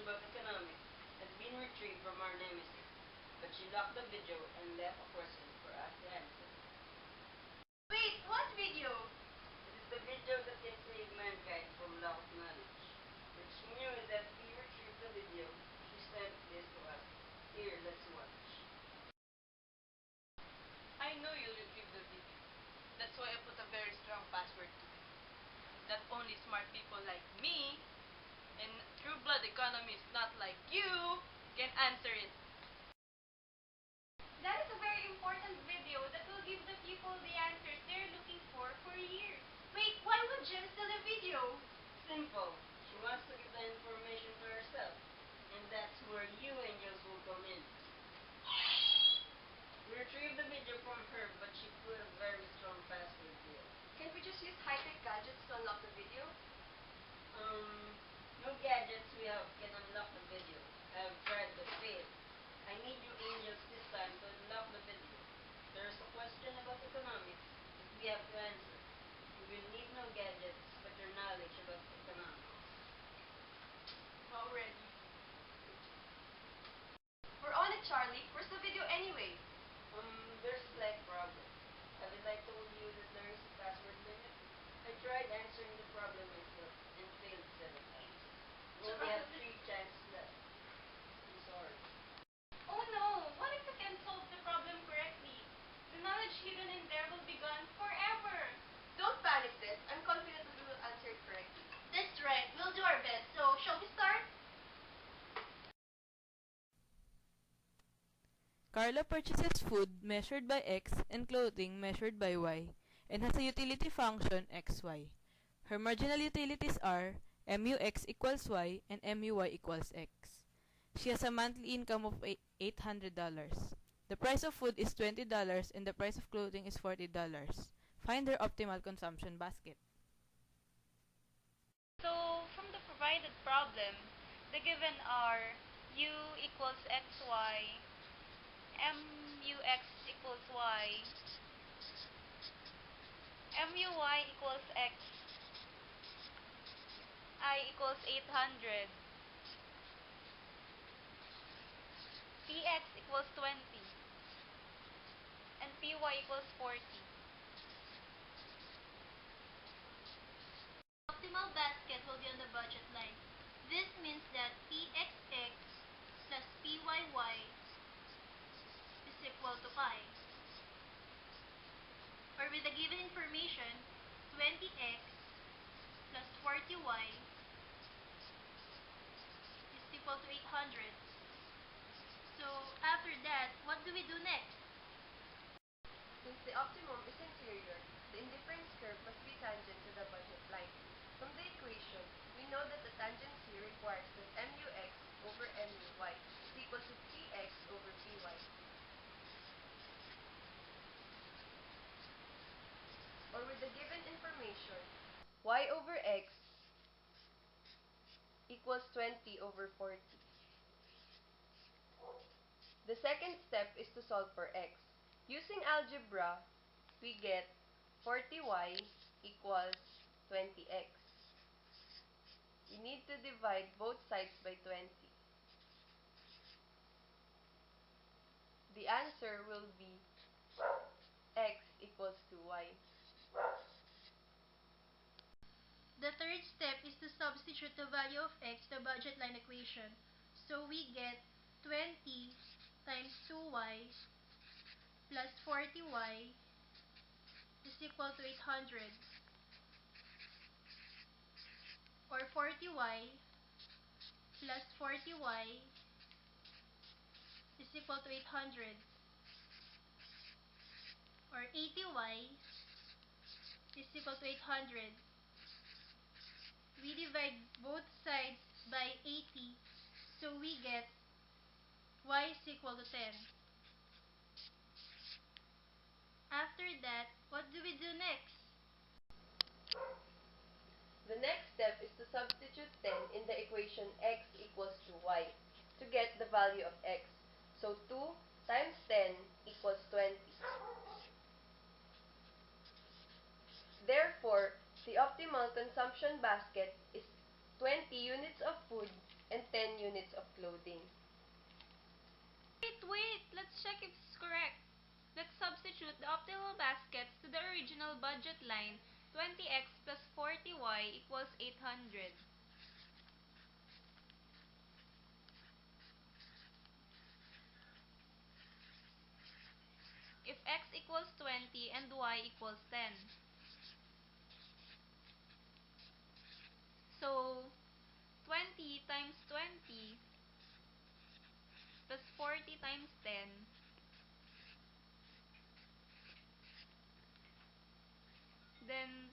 about economics has been retrieved from our nemesis, but she locked the video and left a question for us to answer. Wait, what video? It is the video that can save mankind from lack of knowledge. When she knew that we retrieved the video, she sent this to us. Here, let's watch. I know you'll retrieve the video. That's why I put a very strong password to it. That only smart people like me and true blood economists not like you can answer it. That is a very important video that will give the people the answers they're looking for years. Wait, why would Jem steal the video? Simple. She wants to give the information to herself. And that's where you angels will come in. We retrieved the video from her, but she put a very strong password here. Can't we just use high-tech gadgets to unlock the video? No gadgets we have can unlock the video. I have tried but failed. I need you angels this time to unlock the video. There's a question about economics that we have to answer. You will need no gadgets, but your knowledge about economics. Already. We're on it, Charlie. Where's the video anyway? There's a slight problem. Haven't I told you that there is a password limit? I tried answering the problem myself and failed 7 times. We only have 3 chances left. I'm sorry. Oh no! What if we can solve the problem correctly? The knowledge hidden in there will be gone forever! Don't panic, Sis. I'm confident that we will answer it correctly. That's right. We'll do our best. So, shall we start? Carla purchases food measured by X and clothing measured by Y and has a utility function xy. Her marginal utilities are MUX equals Y and MUY equals X. She has a monthly income of $800. The price of food is $20 and the price of clothing is $40. Find her optimal consumption basket. So, from the provided problem, the given are u equals xy, mux equals y, muy equals x, I equals 800, px equals 20, and py equals 40. Optimal basket will be on the budget line. This means that PXX plus PYY is equal to pi. Or with the given information, 20x plus 40y is equal to 800. So after that, what do we do next? Since the optimum is inferior, the indifference curve must be tangent to the budget line. From the equation, we know that the tangency requires that MUX over MUY is equal to PX over PY. Or with the given information, Y over X equals 20 over 40. The second step is to solve for X. Using algebra, we get 40y equals 20x. We need to divide both sides by 20. The answer will be x equals to y. The third step is to substitute the value of x to the budget line equation. So we get 20 times 2y plus 40y is equal to 800. Or 40y plus 40y is equal to 800. Or 80y is equal to 800. We divide both sides by 80, so we get y is equal to 10. After that, what do we do next? The next step is to substitute 10 in the equation x equals to y to get the value of x. So 2 times 10 equals 20. Therefore, the optimal consumption basket is 20 units of food and 10 units of clothing. Wait, let's check if it's correct. Let's substitute the optimal baskets to the original budget line 20x plus 40y equals 800. If x equals 20 and y equals 10. So, 20 times 20 plus 40 times 10, then